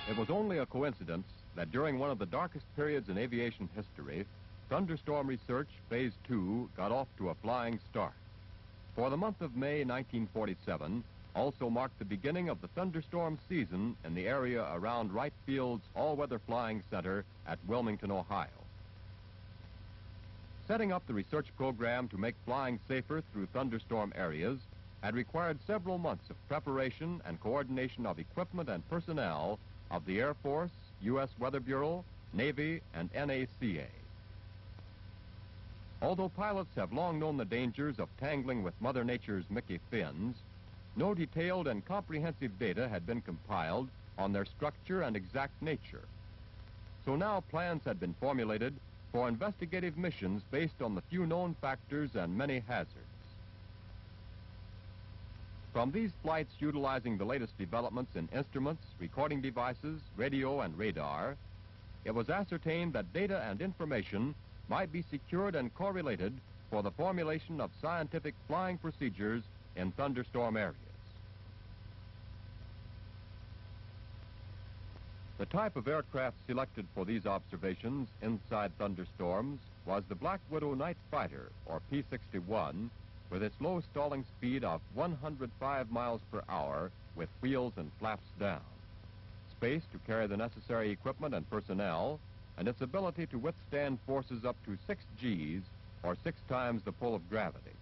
It was only a coincidence that during one of the darkest periods in aviation history, Thunderstorm Research Phase 2 got off to a flying start. For the month of May 1947 also marked the beginning of the thunderstorm season in the area around Wright Field's all-weather flying center at Wilmington, Ohio. Setting up the research program to make flying safer through thunderstorm areas had required several months of preparation and coordination of equipment and personnel of the Air Force, U.S. Weather Bureau, Navy, and NACA. Although pilots have long known the dangers of tangling with Mother Nature's Mickey fins, no detailed and comprehensive data had been compiled on their structure and exact nature. So now plans had been formulated for investigative missions based on the few known factors and many hazards. From these flights utilizing the latest developments in instruments, recording devices, radio, and radar, it was ascertained that data and information might be secured and correlated for the formulation of scientific flying procedures in thunderstorm areas. The type of aircraft selected for these observations inside thunderstorms was the Black Widow Night Fighter, or P-61, with its low stalling speed of 105 miles per hour with wheels and flaps down, space to carry the necessary equipment and personnel, and its ability to withstand forces up to 6 Gs, or 6 times the pull of gravity.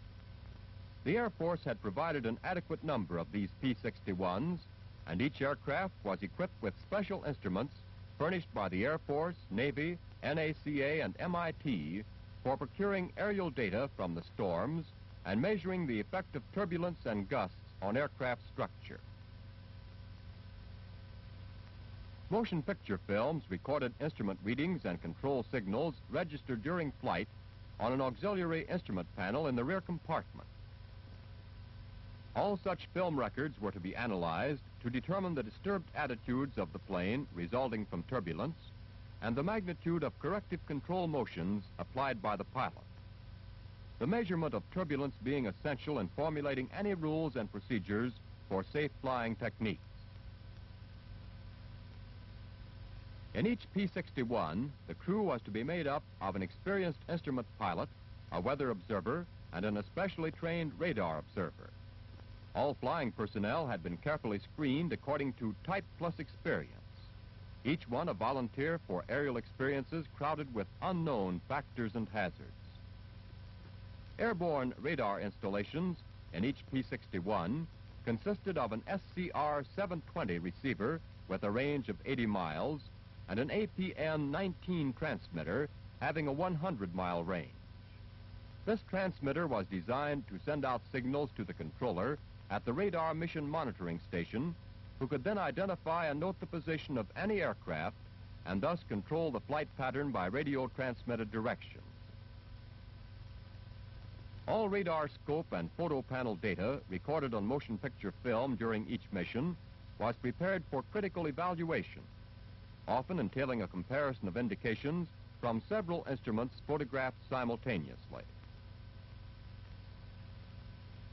The Air Force had provided an adequate number of these P-61s, and each aircraft was equipped with special instruments furnished by the Air Force, Navy, NACA, and MIT for procuring aerial data from the storms and measuring the effect of turbulence and gusts on aircraft structure. Motion picture films recorded instrument readings and control signals registered during flight on an auxiliary instrument panel in the rear compartment. All such film records were to be analyzed to determine the disturbed attitudes of the plane resulting from turbulence and the magnitude of corrective control motions applied by the pilot. The measurement of turbulence being essential in formulating any rules and procedures for safe flying techniques. In each P-61, the crew was to be made up of an experienced instrument pilot, a weather observer, and an especially trained radar observer. All flying personnel had been carefully screened according to type plus experience, each one a volunteer for aerial experiences crowded with unknown factors and hazards. Airborne radar installations in each P-61 consisted of an SCR-720 receiver with a range of 80 miles and an APN-19 transmitter having a 100-mile range. This transmitter was designed to send out signals to the controller at the radar mission monitoring station, who could then identify and note the position of any aircraft and thus control the flight pattern by radio transmitted directions. All radar scope and photo panel data recorded on motion picture film during each mission was prepared for critical evaluation, often entailing a comparison of indications from several instruments photographed simultaneously.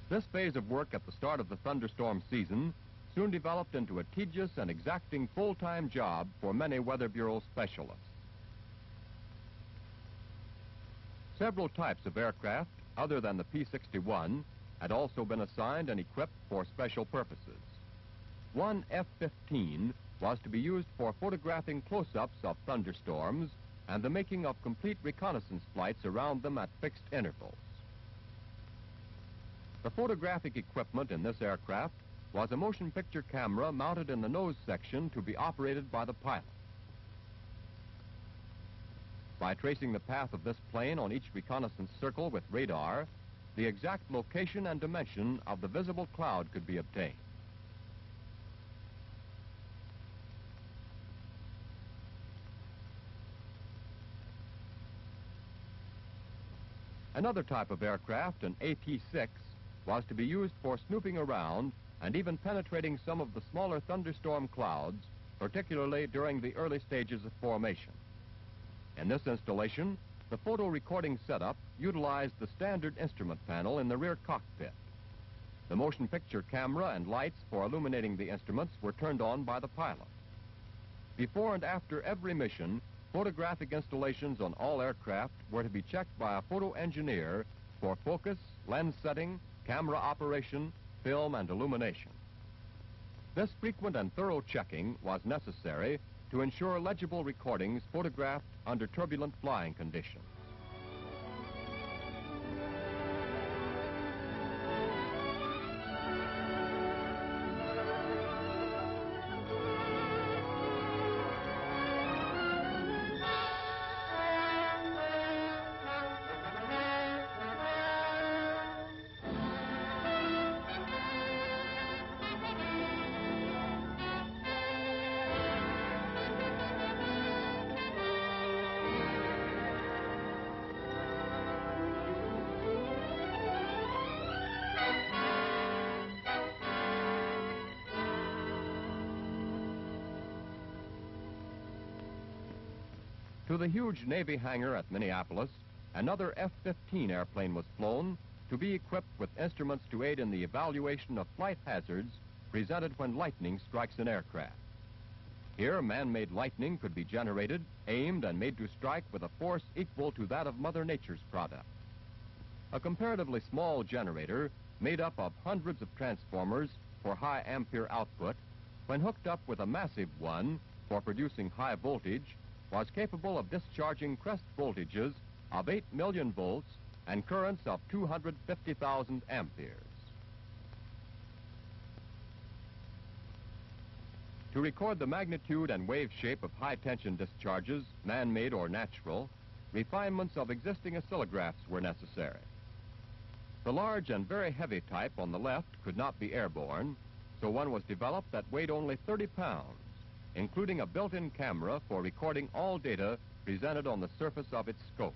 This phase of work at the start of the thunderstorm season soon developed into a tedious and exacting full-time job for many Weather Bureau specialists. Several types of aircraft, other than the P-61, had also been assigned and equipped for special purposes. One F-15 was to be used for photographing close-ups of thunderstorms and the making of complete reconnaissance flights around them at fixed intervals. The photographic equipment in this aircraft was a motion picture camera mounted in the nose section to be operated by the pilot. By tracing the path of this plane on each reconnaissance circle with radar, the exact location and dimension of the visible cloud could be obtained. Another type of aircraft, an AT-6, was to be used for snooping around and even penetrating some of the smaller thunderstorm clouds, particularly during the early stages of formation. In this installation, the photo recording setup utilized the standard instrument panel in the rear cockpit. The motion picture camera and lights for illuminating the instruments were turned on by the pilot. Before and after every mission, photographic installations on all aircraft were to be checked by a photo engineer for focus, lens setting, camera operation, film, and illumination. This frequent and thorough checking was necessary to ensure legible recordings photographed under turbulent flying conditions. To the huge Navy hangar at Minneapolis, another F-15 airplane was flown to be equipped with instruments to aid in the evaluation of flight hazards presented when lightning strikes an aircraft. Here, man-made lightning could be generated, aimed, and made to strike with a force equal to that of Mother Nature's product. A comparatively small generator, made up of hundreds of transformers for high ampere output, when hooked up with a massive one for producing high voltage, was capable of discharging crest voltages of 8 million volts and currents of 250,000 amperes. To record the magnitude and wave shape of high-tension discharges, man-made or natural, refinements of existing oscillographs were necessary. The large and very heavy type on the left could not be airborne, so one was developed that weighed only 30 pounds, including a built-in camera for recording all data presented on the surface of its scope.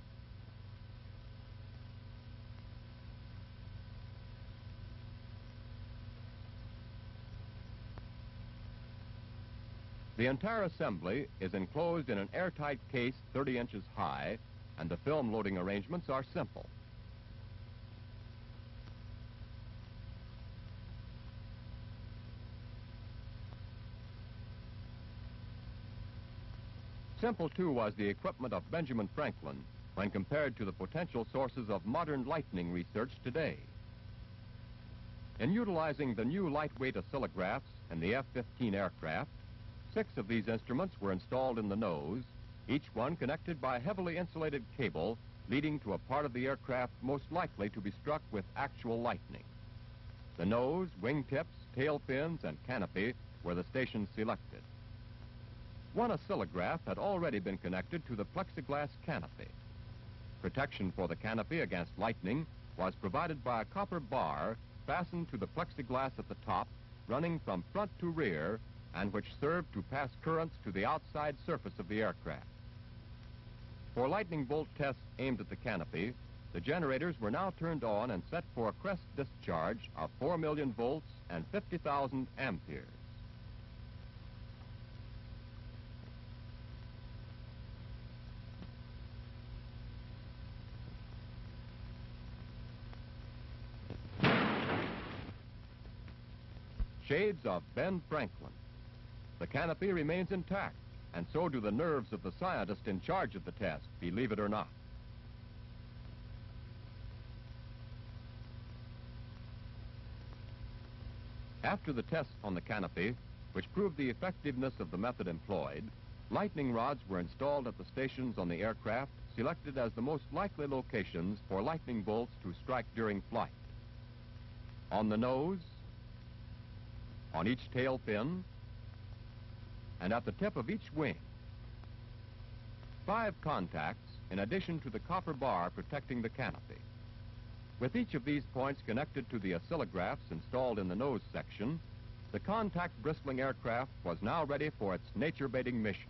The entire assembly is enclosed in an airtight case 30 inches high, and the film loading arrangements are simple. Simple, too, was the equipment of Benjamin Franklin when compared to the potential sources of modern lightning research today. In utilizing the new lightweight oscillographs in the F-15 aircraft, 6 of these instruments were installed in the nose, each one connected by a heavily insulated cable leading to a part of the aircraft most likely to be struck with actual lightning. The nose, wingtips, tail fins, and canopy were the stations selected. One oscillograph had already been connected to the plexiglass canopy. Protection for the canopy against lightning was provided by a copper bar fastened to the plexiglass at the top, running from front to rear, and which served to pass currents to the outside surface of the aircraft. For lightning bolt tests aimed at the canopy, the generators were now turned on and set for a crest discharge of 4 million volts and 50,000 amperes. Shades of Ben Franklin. The canopy remains intact, and so do the nerves of the scientist in charge of the test, believe it or not. After the tests on the canopy, which proved the effectiveness of the method employed, lightning rods were installed at the stations on the aircraft selected as the most likely locations for lightning bolts to strike during flight. On the nose, on each tail fin, and at the tip of each wing. 5 contacts in addition to the copper bar protecting the canopy. With each of these points connected to the oscillographs installed in the nose section, the contact bristling aircraft was now ready for its nature-baiting mission.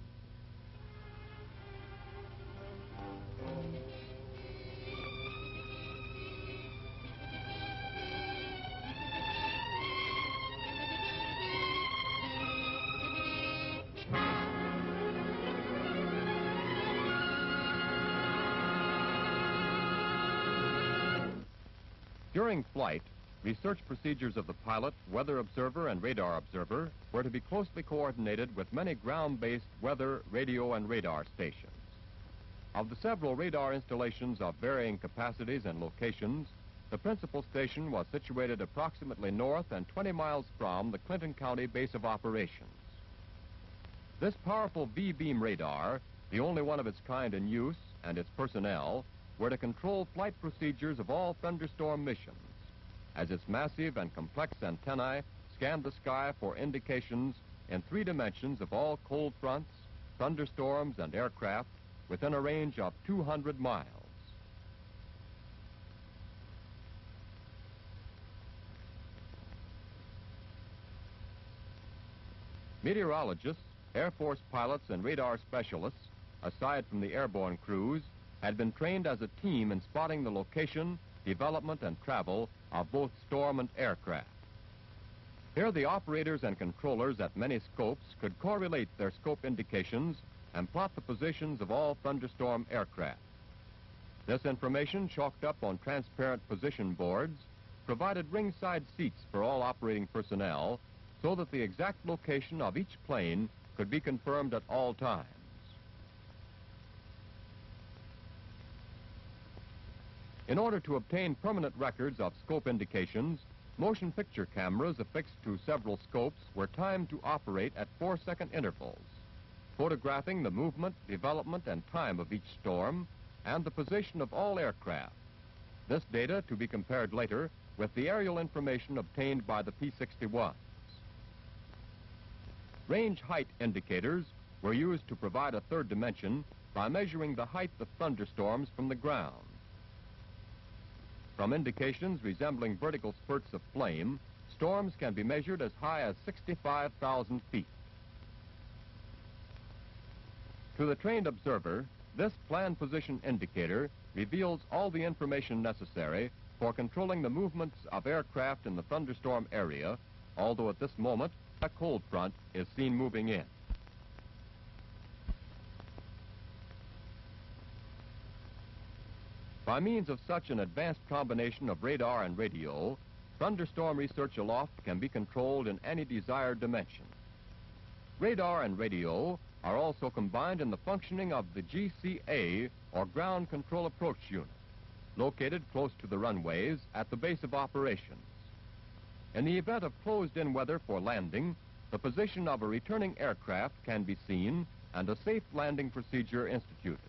During flight, research procedures of the pilot, weather observer, and radar observer were to be closely coordinated with many ground-based weather, radio, and radar stations. Of the several radar installations of varying capacities and locations, the principal station was situated approximately north and 20 miles from the Clinton County base of operations. This powerful V-beam radar, the only one of its kind in use, and its personnel, were to control flight procedures of all thunderstorm missions, as its massive and complex antennae scanned the sky for indications in 3 dimensions of all cold fronts, thunderstorms, and aircraft within a range of 200 miles. Meteorologists, Air Force pilots, and radar specialists, aside from the airborne crews, had been trained as a team in spotting the location, development, and travel of both storm and aircraft. Here the operators and controllers at many scopes could correlate their scope indications and plot the positions of all thunderstorm aircraft. This information, chalked up on transparent position boards, provided ringside seats for all operating personnel so that the exact location of each plane could be confirmed at all times. In order to obtain permanent records of scope indications, motion picture cameras affixed to several scopes were timed to operate at 4-second intervals, photographing the movement, development, and time of each storm and the position of all aircraft. This data to be compared later with the aerial information obtained by the P-61s. Range height indicators were used to provide a third dimension by measuring the height of thunderstorms from the ground. From indications resembling vertical spurts of flame, storms can be measured as high as 65,000 feet. To the trained observer, this plan position indicator reveals all the information necessary for controlling the movements of aircraft in the thunderstorm area, although at this moment a cold front is seen moving in. By means of such an advanced combination of radar and radio, thunderstorm research aloft can be controlled in any desired dimension. Radar and radio are also combined in the functioning of the GCA, or Ground Control Approach Unit, located close to the runways at the base of operations. In the event of closed-in weather for landing, the position of a returning aircraft can be seen and a safe landing procedure instituted.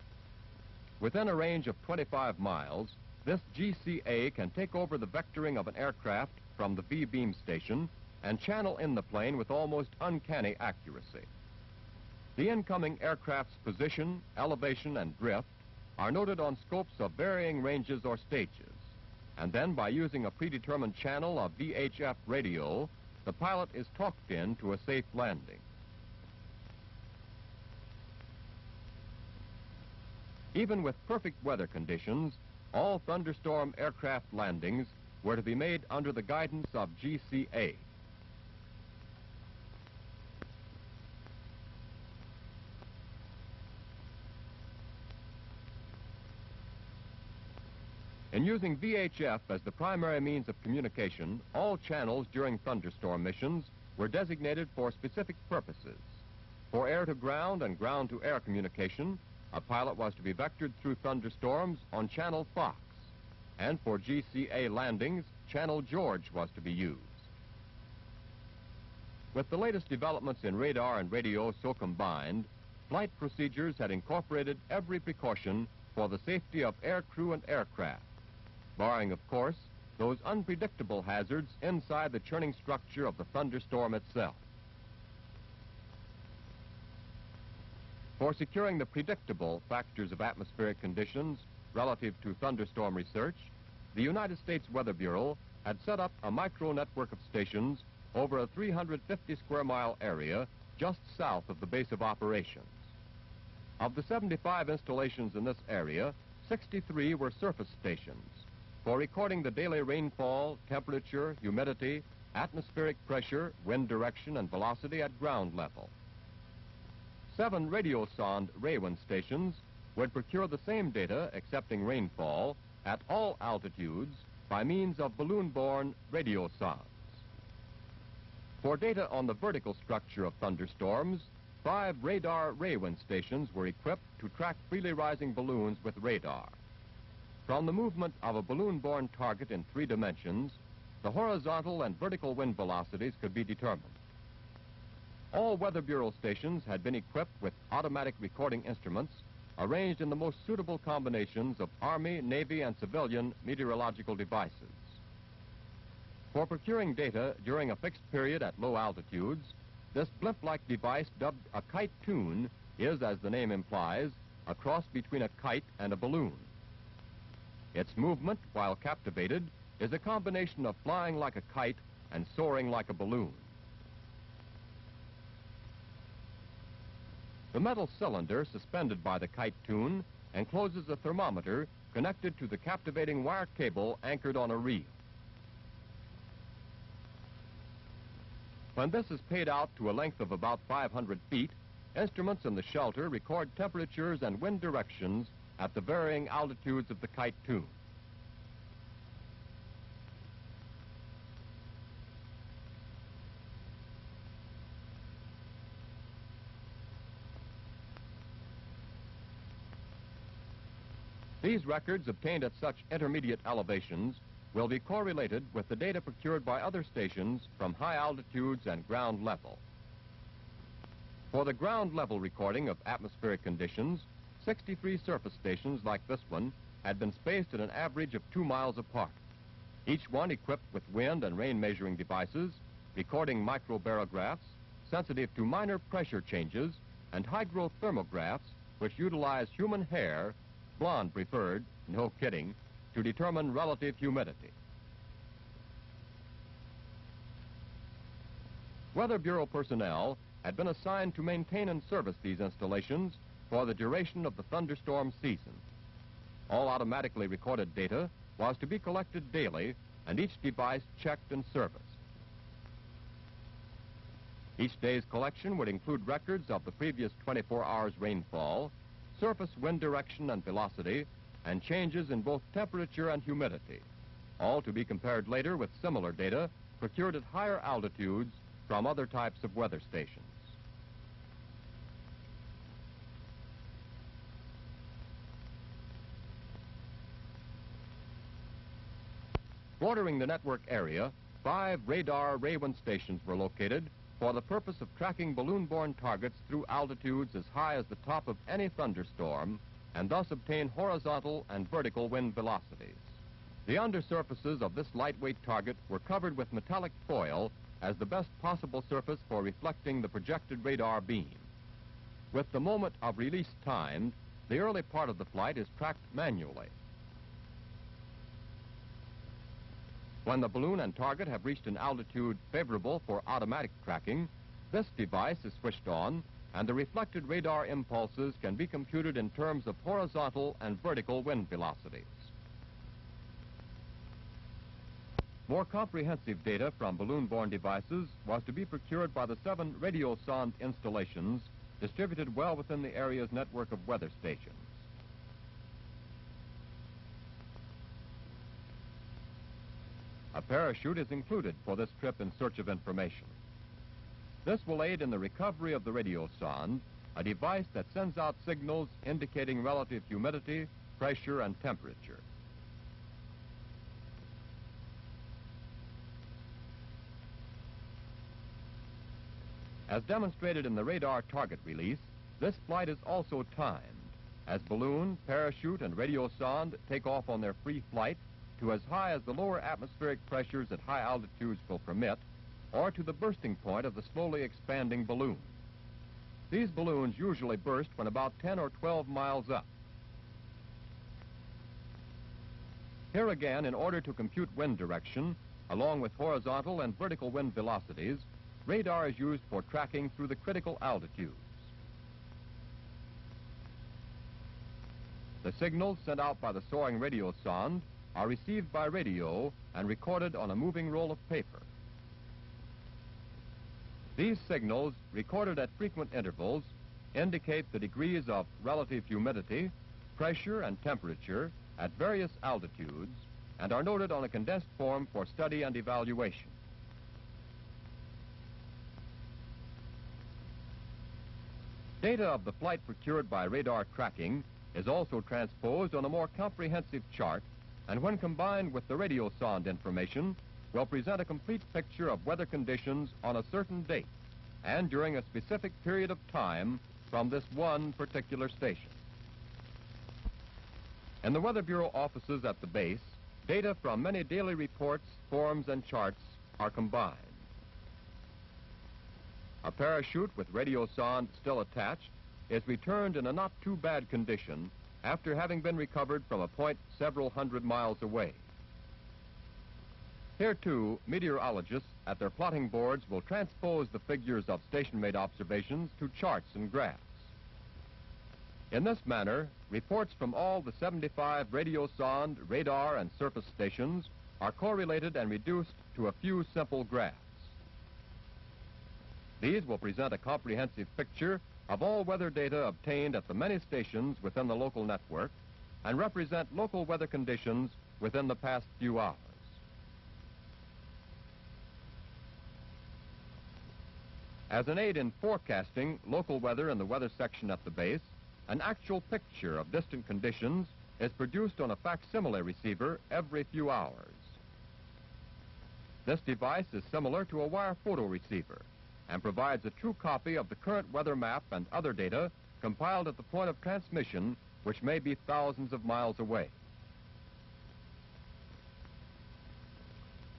Within a range of 25 miles, this GCA can take over the vectoring of an aircraft from the V-beam station and channel in the plane with almost uncanny accuracy. The incoming aircraft's position, elevation, and drift are noted on scopes of varying ranges or stages, and then by using a predetermined channel of VHF radio, the pilot is talked in to a safe landing. Even with perfect weather conditions, all thunderstorm aircraft landings were to be made under the guidance of GCA. In using VHF as the primary means of communication, all channels during thunderstorm missions were designated for specific purposes. For air-to-ground and ground-to-air communication, a pilot was to be vectored through thunderstorms on Channel Fox, and for GCA landings, Channel George was to be used. With the latest developments in radar and radio so combined, flight procedures had incorporated every precaution for the safety of air crew and aircraft, barring, of course, those unpredictable hazards inside the churning structure of the thunderstorm itself. For securing the predictable factors of atmospheric conditions relative to thunderstorm research, the United States Weather Bureau had set up a micro-network of stations over a 350-square-mile area just south of the base of operations. Of the 75 installations in this area, 63 were surface stations for recording the daily rainfall, temperature, humidity, atmospheric pressure, wind direction, and velocity at ground level. 7 radiosonde Raywin stations would procure the same data, excepting rainfall, at all altitudes by means of balloon-borne radio sondes. For data on the vertical structure of thunderstorms, 5 radar Raywin stations were equipped to track freely rising balloons with radar. From the movement of a balloon-borne target in 3 dimensions, the horizontal and vertical wind velocities could be determined. All Weather Bureau stations had been equipped with automatic recording instruments arranged in the most suitable combinations of Army, Navy, and civilian meteorological devices. For procuring data during a fixed period at low altitudes, this blimp-like device dubbed a kite tune is, as the name implies, a cross between a kite and a balloon. Its movement, while captivated, is a combination of flying like a kite and soaring like a balloon. The metal cylinder suspended by the kite tune encloses a thermometer connected to the captivating wire cable anchored on a reel. When this is paid out to a length of about 500 feet, instruments in the shelter record temperatures and wind directions at the varying altitudes of the kite tune. These records obtained at such intermediate elevations will be correlated with the data procured by other stations from high altitudes and ground level. For the ground level recording of atmospheric conditions, 63 surface stations like this one had been spaced at an average of 2 miles apart, each one equipped with wind and rain measuring devices, recording microbarographs, sensitive to minor pressure changes, and hygrothermographs, which utilize human hair, blonde preferred, no kidding, to determine relative humidity. Weather Bureau personnel had been assigned to maintain and service these installations for the duration of the thunderstorm season. All automatically recorded data was to be collected daily and each device checked and serviced. Each day's collection would include records of the previous 24 hours rainfall, surface wind direction and velocity, and changes in both temperature and humidity, all to be compared later with similar data procured at higher altitudes from other types of weather stations. Bordering the network area, 5 radar Raywin stations were located for the purpose of tracking balloon-borne targets through altitudes as high as the top of any thunderstorm and thus obtain horizontal and vertical wind velocities. The undersurfaces of this lightweight target were covered with metallic foil as the best possible surface for reflecting the projected radar beam. With the moment of release timed, the early part of the flight is tracked manually. When the balloon and target have reached an altitude favorable for automatic tracking, this device is switched on and the reflected radar impulses can be computed in terms of horizontal and vertical wind velocities. More comprehensive data from balloon-borne devices was to be procured by the 7 radio sonde installations distributed well within the area's network of weather stations. A parachute is included for this trip in search of information. This will aid in the recovery of the radio sonde, a device that sends out signals indicating relative humidity, pressure, and temperature. As demonstrated in the radar target release, this flight is also timed, as balloon, parachute, and radio sonde take off on their free flight to as high as the lower atmospheric pressures at high altitudes will permit, or to the bursting point of the slowly expanding balloon. These balloons usually burst when about 10 or 12 miles up. Here again, in order to compute wind direction, along with horizontal and vertical wind velocities, radar is used for tracking through the critical altitudes. The signals sent out by the soaring radio sonde are received by radio and recorded on a moving roll of paper. These signals, recorded at frequent intervals, indicate the degrees of relative humidity, pressure, and temperature at various altitudes and are noted on a condensed form for study and evaluation. Data of the flight procured by radar tracking is also transposed on a more comprehensive chart, and when combined with the radio sonde information, will present a complete picture of weather conditions on a certain date and during a specific period of time from this one particular station. In the Weather Bureau offices at the base, data from many daily reports, forms, and charts are combined. A parachute with radio sonde still attached is returned in a not too bad condition after having been recovered from a point several hundred miles away. Here, too, meteorologists at their plotting boards will transpose the figures of station-made observations to charts and graphs. In this manner, reports from all the 75 radio sonde, radar, and surface stations are correlated and reduced to a few simple graphs. These will present a comprehensive picture of all weather data obtained at the many stations within the local network and represent local weather conditions within the past few hours. As an aid in forecasting local weather in the weather section at the base, an actual picture of distant conditions is produced on a facsimile receiver every few hours. This device is similar to a wire photo receiver and provides a true copy of the current weather map and other data compiled at the point of transmission, which may be thousands of miles away.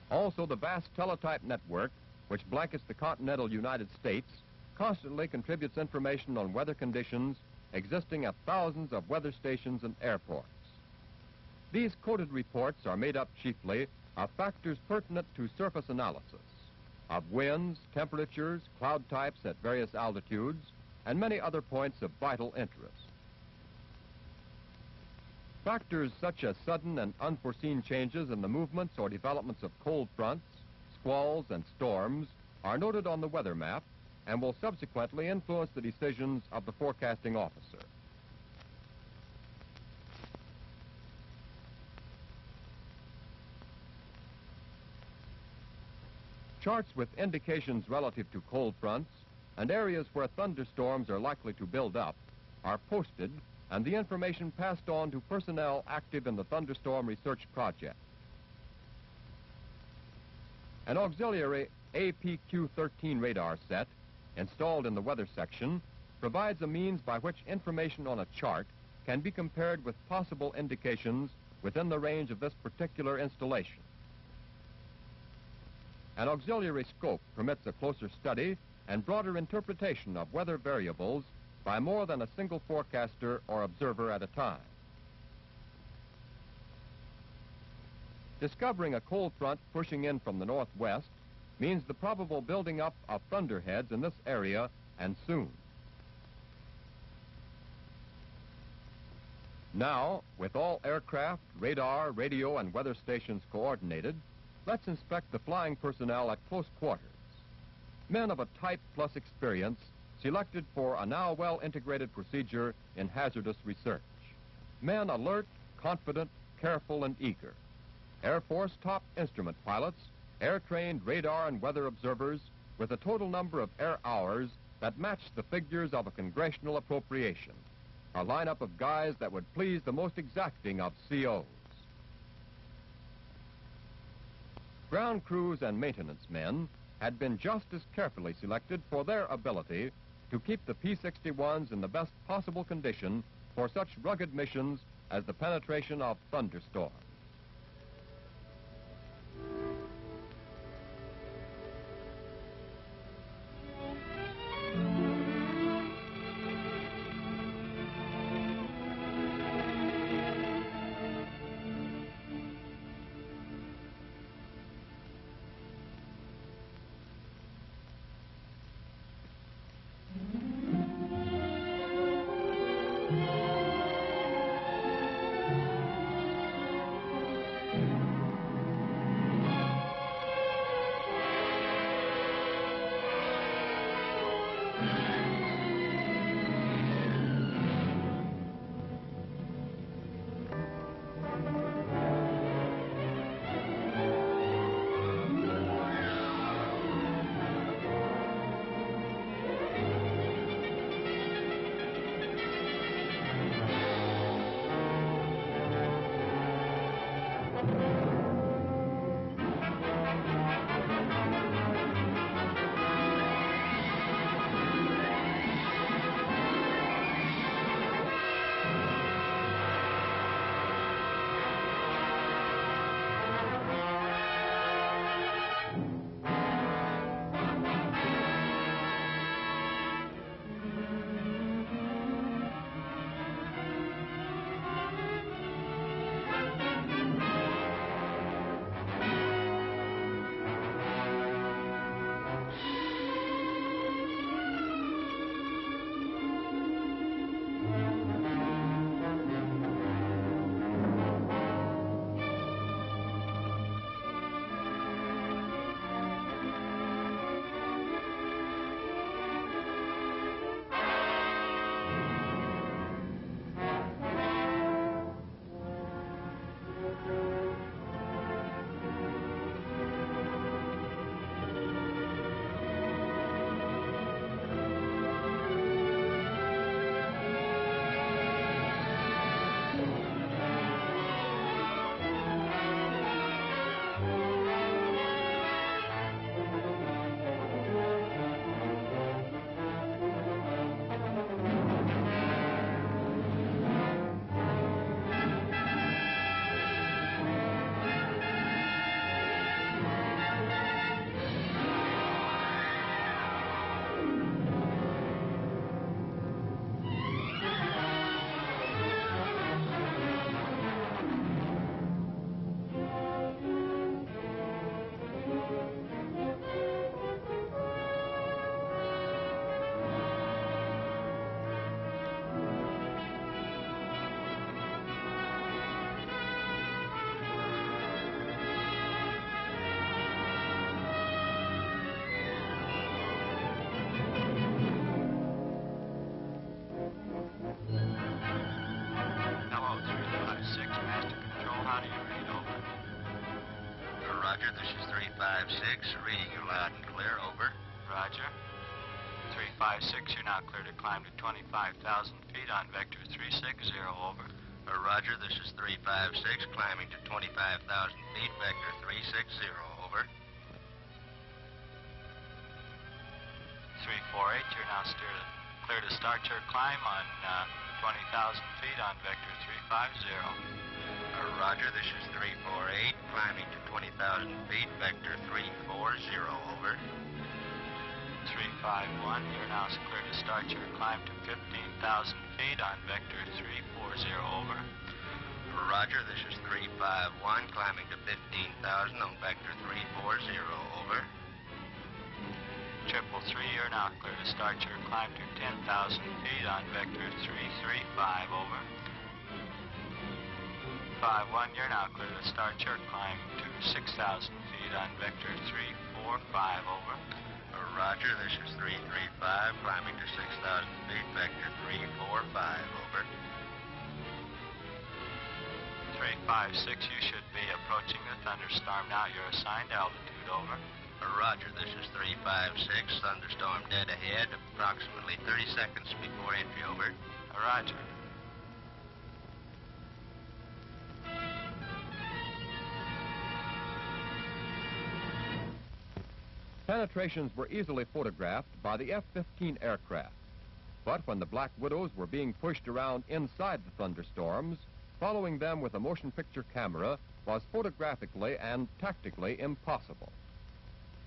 Also, the vast teletype network, which blankets the continental United States, constantly contributes information on weather conditions existing at thousands of weather stations and airports. These coded reports are made up chiefly of factors pertinent to surface analysis, of winds, temperatures, cloud types at various altitudes, and many other points of vital interest. Factors such as sudden and unforeseen changes in the movements or developments of cold fronts, squalls, and storms are noted on the weather map and will subsequently influence the decisions of the forecasting officer. Charts with indications relative to cold fronts and areas where thunderstorms are likely to build up are posted, and the information passed on to personnel active in the thunderstorm research project. An auxiliary APQ-13 radar set installed in the weather section provides a means by which information on a chart can be compared with possible indications within the range of this particular installation. An auxiliary scope permits a closer study and broader interpretation of weather variables by more than a single forecaster or observer at a time. Discovering a cold front pushing in from the northwest means the probable building up of thunderheads in this area, and soon. Now, with all aircraft, radar, radio, and weather stations coordinated, let's inspect the flying personnel at close quarters. Men of a type plus experience selected for a now well-integrated procedure in hazardous research. Men alert, confident, careful, and eager. Air Force top instrument pilots, air-trained radar and weather observers with a total number of air hours that match the figures of a congressional appropriation. A lineup of guys that would please the most exacting of COs. Ground crews and maintenance men had been just as carefully selected for their ability to keep the P-61s in the best possible condition for such rugged missions as the penetration of thunderstorms. 356, reading you loud and clear, over. Roger. 356, you're now clear to climb to 25,000 feet on vector 360, over. Roger, this is 356, climbing to 25,000 feet, vector 360, over. 348, you're now clear to start your climb on 20,000 feet on vector 350. Roger, this is 348, climbing to 20,000 feet, vector 340, over. 351, you're now clear to start your climb to 15,000 feet on vector 340, over. Roger, this is 351, climbing to 15,000 on vector 340, over. 333, you're now clear to start your climb to 10,000 feet on vector 335, over. 51, you're now clear to start your climb to 6,000 feet on vector 345, over. Roger, this is 335, climbing to 6,000 feet, vector 345, over. 356, you should be approaching the thunderstorm now. Your assigned altitude, over. Roger, this is 356, thunderstorm dead ahead, approximately 30 seconds before entry, over. Roger. Penetrations were easily photographed by the F-15 aircraft. But when the Black Widows were being pushed around inside the thunderstorms, following them with a motion picture camera was photographically and tactically impossible.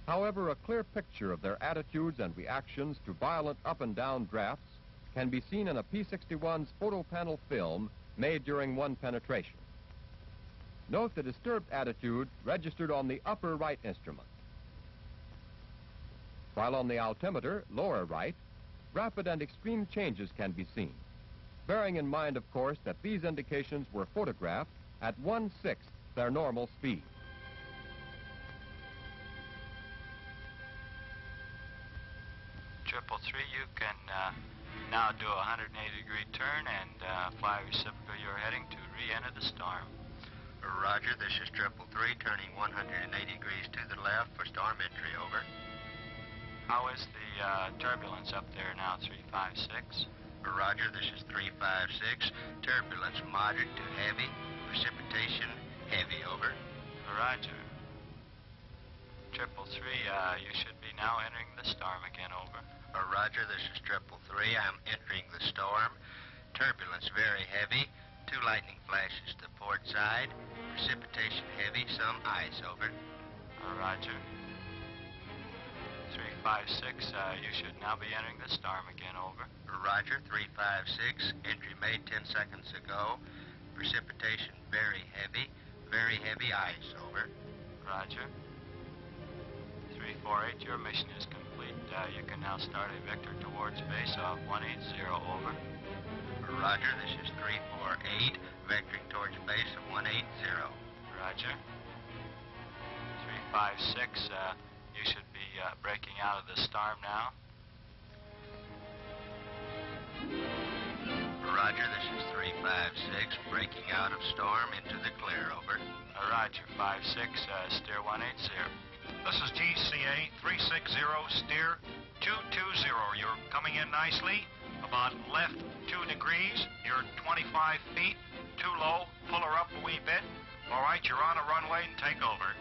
However, a clear picture of their attitudes and reactions to violent up and down drafts can be seen in a P-61's photo panel film made during one penetration. Note the disturbed attitude registered on the upper right instrument. While on the altimeter, lower right, rapid and extreme changes can be seen, bearing in mind, of course, that these indications were photographed at 1/6 their normal speed. Triple three, you can now do a 180-degree turn and fly reciprocal. You're heading to re-enter the storm. Roger, this is 333, turning 180 degrees to the left for storm entry, over. How is the turbulence up there now, 356? Roger, this is 356, turbulence moderate to heavy, precipitation heavy, over. Roger. 333, you should be now entering the storm again, over. Roger, this is 333, I'm entering the storm, turbulence very heavy, 2 lightning flashes to port side, precipitation heavy, some ice, over. Roger. 356, you should now be entering the storm again, over. Roger, 356, entry made 10 seconds ago, precipitation very heavy ice, over. Roger. 348, your mission is complete. You can now start a vector towards base of 180, over. Roger, this is 348, vectoring towards base of 180. Roger. 356, you should be breaking out of the storm now. Roger, this is 356, breaking out of storm into the clear, over. Roger, 56, steer 180. This is GCA 360, steer 220. You're coming in nicely, about left 2 degrees. You're 25 feet, too low, pull her up a wee bit. All right, you're on a runway and take over.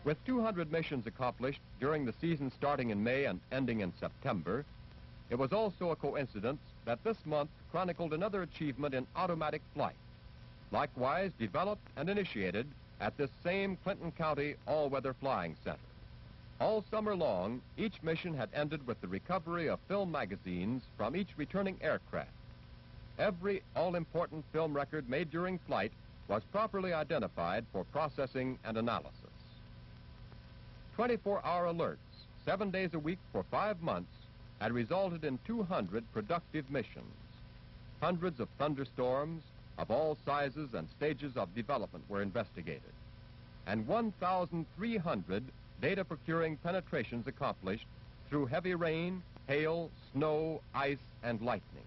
With 200 missions accomplished during the season starting in May and ending in September, it was also a coincidence that this month chronicled another achievement in automatic flight, likewise developed and initiated at this same Clinton County All-Weather Flying Center. All summer long, each mission had ended with the recovery of film magazines from each returning aircraft. Every all-important film record made during flight was properly identified for processing and analysis. 24-hour alerts, 7 days a week for 5 months, had resulted in 200 productive missions. Hundreds of thunderstorms of all sizes and stages of development were investigated, and 1,300 data-procuring penetrations accomplished through heavy rain, hail, snow, ice, and lightning.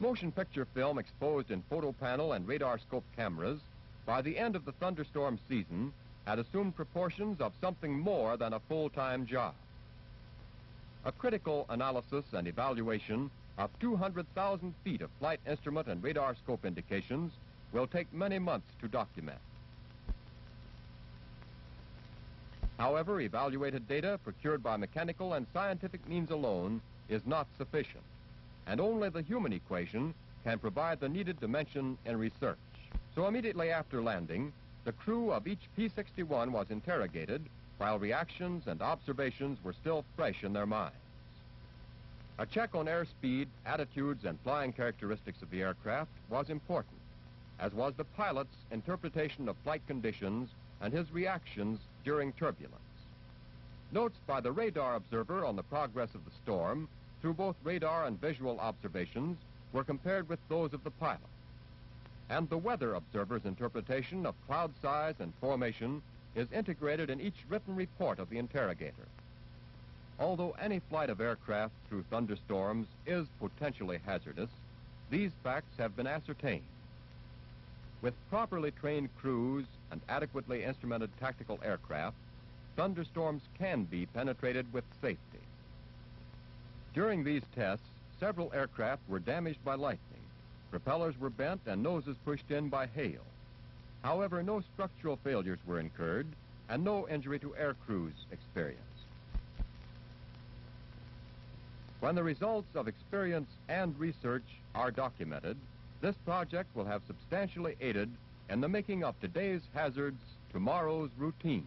Motion picture film exposed in photo panel and radar scope cameras by the end of the thunderstorm season had assumed proportions of something more than a full-time job. A critical analysis and evaluation of 200,000 feet of flight instrument and radar scope indications will take many months to document. However, evaluated data procured by mechanical and scientific means alone is not sufficient, and only the human equation can provide the needed dimension in research. So immediately after landing, the crew of each P-61 was interrogated while reactions and observations were still fresh in their minds. A check on airspeed, attitudes, and flying characteristics of the aircraft was important, as was the pilot's interpretation of flight conditions and his reactions during turbulence. Notes by the radar observer on the progress of the storm through both radar and visual observations were compared with those of the pilot. And the weather observer's interpretation of cloud size and formation is integrated in each written report of the interrogator. Although any flight of aircraft through thunderstorms is potentially hazardous, these facts have been ascertained. With properly trained crews and adequately instrumented tactical aircraft, thunderstorms can be penetrated with safety. During these tests, several aircraft were damaged by lightning. Propellers were bent and noses pushed in by hail. However, no structural failures were incurred and no injury to air crews experienced. When the results of experience and research are documented, this project will have substantially aided in the making of today's hazards tomorrow's routine.